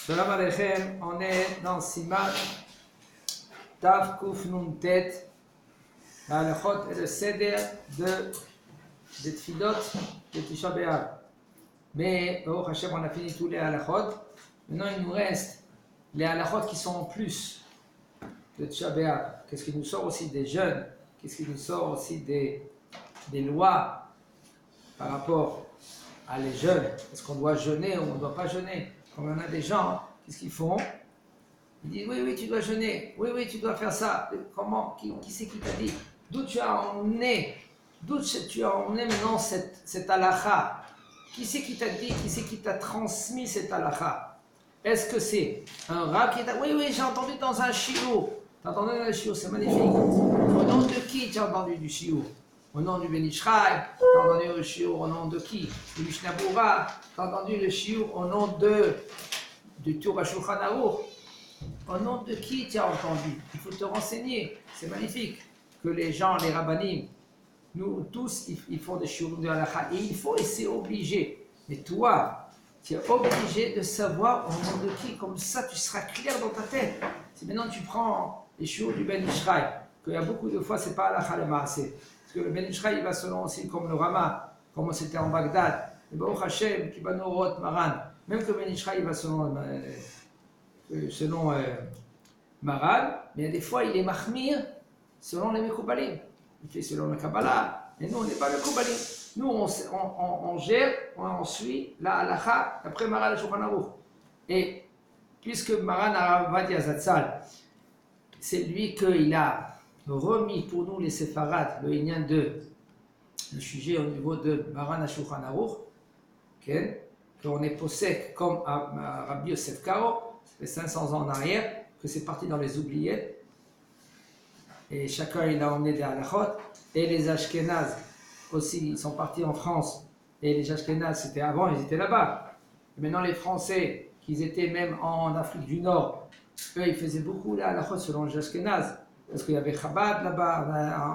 Shalom Aleichem, on est dans Siman Tav Kuf Nun Tet, la halachot et le seder des tfilot de Tisha B'Av. Mais Baruch Hashem, on a fini tous les halachot. Maintenant, il nous reste les halachot qui sont en plus de Tisha B'Av. Qu'est-ce qui nous sort aussi des jeûnes? Qu'est-ce qui nous sort aussi des lois par rapport à les jeûnes? Est-ce qu'on doit jeûner ou on ne doit pas jeûner? Comme on a des gens, qu'est-ce qu'ils font? Ils disent oui, tu dois jeûner, oui, tu dois faire ça. Comment? Qui c'est qui t'a dit? D'où tu as emmené maintenant cette halakha? Qui c'est qui t'a dit? Qui c'est qui t'a transmis cette halakha? Est-ce que c'est un rab qui t'a... Oui, j'ai entendu dans un shiur. T'as entendu dans un shiur, c'est magnifique. Au nom de qui tu as entendu du shiur? Au nom du Ben Ish Chai, tu as entendu le shiur au nom de qui? Du Mishnah Berurah, tu as entendu le shiur au nom du Tur HaShulchan Aruch. Au nom de qui tu as entendu? Il faut te renseigner. C'est magnifique que les gens, les rabbanim, nous tous, ils font des shiurim de halakha. Et il faut, et c'est obligé. Mais toi, tu es obligé de savoir au nom de qui. Comme ça, tu seras clair dans ta tête. Si maintenant tu prends les shiurim du Ben Ish Chai, qu'il y a beaucoup de fois, c'est pas halakha le maaseh. Que le Ben Ish Chai, il va selon aussi comme le Rama, comme c'était en Bagdad, le Baruch Hashem, Kibanorot, Maran, même que le Ben Ish Chai, il va selon Maran, mais il y a des fois, il est mahmir selon les Mekoubalim. Il fait selon le Kabbalah, et nous, on n'est pas le Koubalim. Nous, on gère, on suit la halakha d'après Maran le Shulchan Aruch. Et puisque Maran Aravadia Zatzal, c'est lui qu'il a remis pour nous les séfarades, le Inyan 2, le sujet au niveau de Maran Shulchan Aruch, qu'on est possède comme à Rabbi Yosef Karo, ça fait 500 ans en arrière, que c'est parti dans les oubliettes, et chacun il a emmené des halachot, et les Ashkénazes aussi, ils sont partis en France, et les Ashkénazes, c'était avant, ils étaient là-bas. Et maintenant les Français, qui étaient même en Afrique du Nord, eux ils faisaient beaucoup les halachot selon les Ashkénazes. Parce qu'il y avait Chabad là-bas,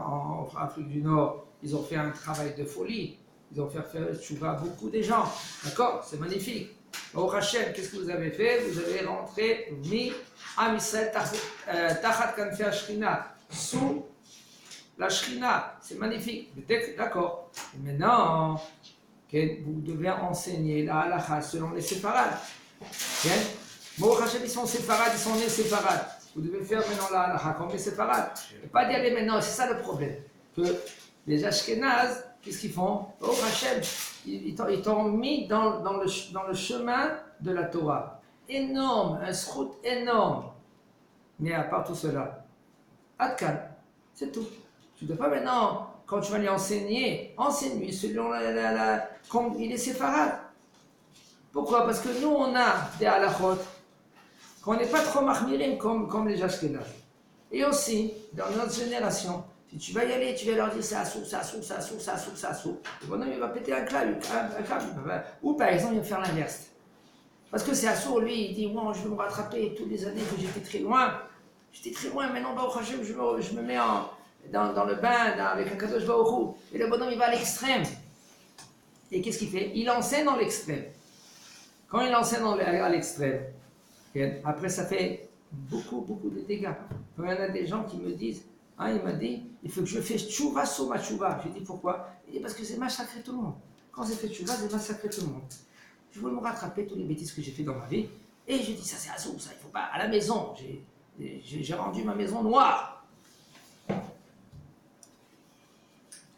en Afrique du Nord, ils ont fait un travail de folie. Ils ont fait tchouva à beaucoup de gens. D'accord? C'est magnifique. Au Hachem, qu'est-ce que vous avez fait? Vous avez rentré mi Am Yisrael tachat kanfei Ashrina, sous la Shrina. C'est magnifique. D'accord. Et maintenant, vous devez enseigner la halakha selon les séfarades. Au Hachem, ils sont séfarades, ils sont nés séfarades. Vous devez faire maintenant la halakha comme les séfarades. Et pas d'y aller maintenant, c'est ça le problème. Que les Ashkénazes, qu'est-ce qu'ils font? Oh Hachem, ils t'ont mis dans le chemin de la Torah. Énorme, un srout énorme. Mais à part tout cela, Adkan, c'est tout. Tu ne dois pas maintenant, quand tu vas lui enseigner, enseigne-lui selon comme il est séfarade. Pourquoi? Parce que nous, on a des halachot qu'on n'est pas trop mahmirim comme les Ashkénazes. Et aussi, dans notre génération, si tu vas y aller, tu vas leur dire c'est assourd. Le bonhomme, il va péter un câble. Ou par exemple, il va faire l'inverse. Parce que c'est assourd, lui, il dit bon, je vais me rattraper toutes les années que j'étais très loin. Maintenant, Baruch Hashem, je me mets dans le bain avec un kadosh Baruch Hu. Et le bonhomme, il va à l'extrême. Et qu'est-ce qu'il fait? Il enseigne dans l'extrême. Quand il enseigne à l'extrême, après, ça fait beaucoup de dégâts. Il y en a des gens qui me disent, il m'a dit, il faut que je fasse tchouva sur ma tchouva. Je dis pourquoi? Il dit parce que c'est massacrer tout le monde. Quand j'ai fait tchouva, j'ai massacré tout le monde. Je voulais me rattraper toutes les bêtises que j'ai fait dans ma vie. Et je dis, ça c'est assourd, ça, il ne faut pas. À la maison, j'ai rendu ma maison noire.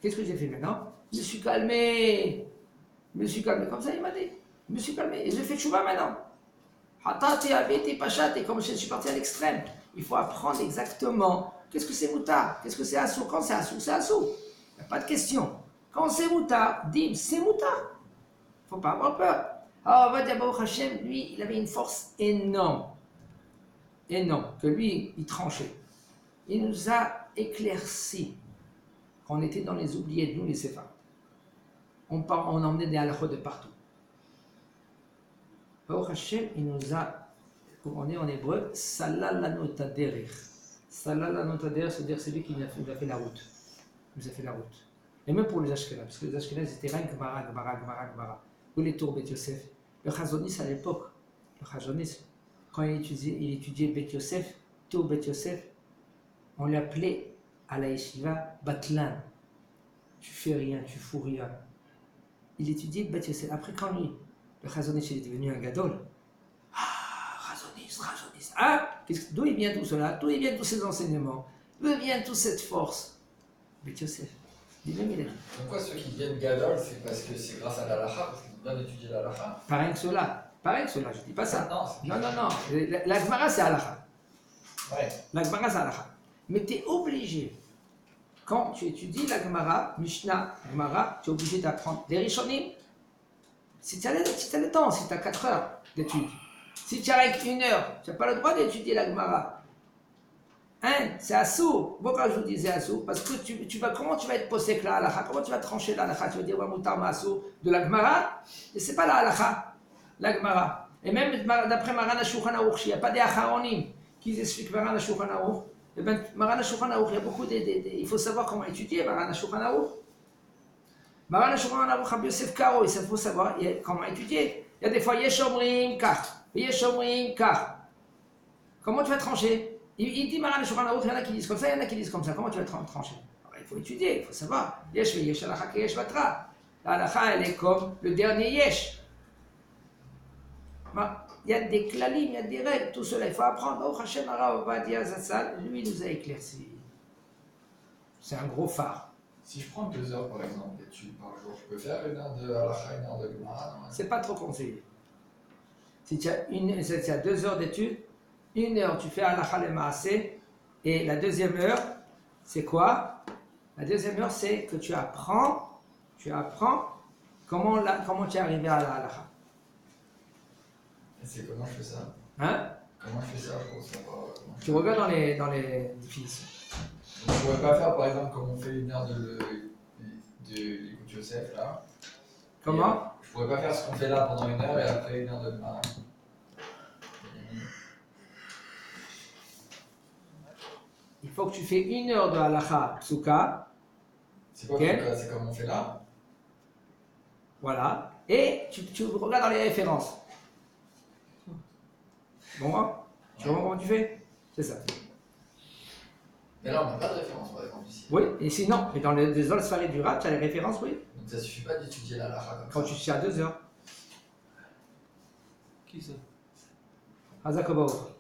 Qu'est-ce que j'ai fait maintenant? Je me suis calmé. Comme ça, il m'a dit. Je me suis calmé. Et je fais tchouva maintenant. Et comme je suis parti à l'extrême, il faut apprendre exactement qu'est-ce que c'est moutard, qu'est-ce que c'est assourd. Quand c'est assourd, c'est assourd. Il n'y a pas de question. Quand c'est moutard, dim, c'est moutard. Il ne faut pas avoir peur. Alors, Vadia Baruch Hashem, lui, il avait une force énorme, que lui, il tranchait. Il nous a éclairci quand on était dans les oubliés, nous les séfarades. On emmenait des halachot de partout. Baruch Hashem, il nous a, comme on est en hébreu, Salal lanot haderech. Salal lanot haderech, c'est-à-dire c'est lui qui nous a fait la route. Il nous a fait la route. Et même pour les Ashkenazes, parce que les Ashkenazes étaient rien que Gemara. Ou les Tour Bet Yosef. Le Chazonis à l'époque, le Chazonis, quand il étudiait Bet Yosef, tout Bet Yosef, on l'appelait à la yeshiva Batlan. Tu fais rien, tu fous rien. Il étudiait Bet Yosef. Après, quand lui, le Chazon Ish est devenu un gadol, Razonis. Ah, d'où il vient tout cela? D'où il vient tous ces enseignements? D'où vient toute cette force? Bet Yosef. Lui-même, il a dit. Pourquoi ceux qui viennent gadol, c'est parce que c'est grâce à l'alacha, parce qu'ils ont bien étudié l'alacha. Pareil que cela, je ne dis pas ça. Non, Non. La Gemara, c'est halakha. Ouais. La Gemara, c'est halakha. Mais tu es obligé, quand tu étudies la Gemara, Mishnah, Gemara, tu es obligé d'apprendre les Rishonim. Si tu as le temps, si tu as 4 heures d'études, si tu as avec 1 heure, tu n'as pas le droit d'étudier la Gemara. Hein, c'est assourd. Pourquoi je vous disais assourd? Parce que comment tu vas être posé la halakha? Comment tu vas trancher la halakha? Tu vas dire, ouais, moutar ma assourd de la Gemara? Et c'est pas la halakha, la Gemara. Et même d'après Maran Shulchan Aruch, il n'y a pas des acharonim qui expliquent Maran Shulchan Aruch. Et bien, Maran Shulchan Aruch, il y a beaucoup il faut savoir comment étudier Maran Shulchan Aruch. Maran Shulchan Aruch, Rabbi Yosef Karo, il faut savoir comment étudier. Il y a des fois, Yesh Omrim Kar, Yesh Omrim Kar. Comment tu vas trancher? Il dit Maran Shulchan Aruch, il y en a qui disent comme ça, il y en a qui disent comme ça. Comment tu vas trancher? Alors, il faut étudier, il faut savoir. Yesh Halakha Yesh Batra. La halakha, elle est comme le dernier Yesh. Il y a des klalim, il y a des règles, tout cela, il faut apprendre. Oh, Hashem Arav Ovadia Zatzal, lui, il nous a éclairci. C'est un gros phare. Si je prends 2 heures par exemple d'études par jour, je peux faire 1 heure de halakha, 1 heure de Gemara? C'est pas trop conseillé. Si tu as 2 heures d'études, 1 heure tu fais halakha le maaseh, et la deuxième heure, c'est quoi? La deuxième heure, c'est que tu apprends comment tu es arrivé à la halakha. Et c'est comment je fais ça? Hein? Comment je fais ça pour savoir comment Tu regardes dans les définitions. Donc, je ne pourrais pas faire par exemple comme on fait 1 heure de l'écoute Yosef là. Comment? Je pourrais pas faire ce qu'on fait là pendant 1 heure et après 1 heure de Gemara. Il faut que tu fais 1 heure de halakha psuka. C'est quoi Okay. C'est comme on fait là? Voilà. Et tu regardes dans les références. Bon, tu vois comment tu fais? C'est ça. Mais là on n'a pas de référence par exemple ici. Oui, et sinon, mais dans les Sfarim du rap, tu as les références, oui. Donc ça suffit pas d'étudier la halakha comme Quand ça. tu suis à 2 heures. Qui ça? Hazak Obaour.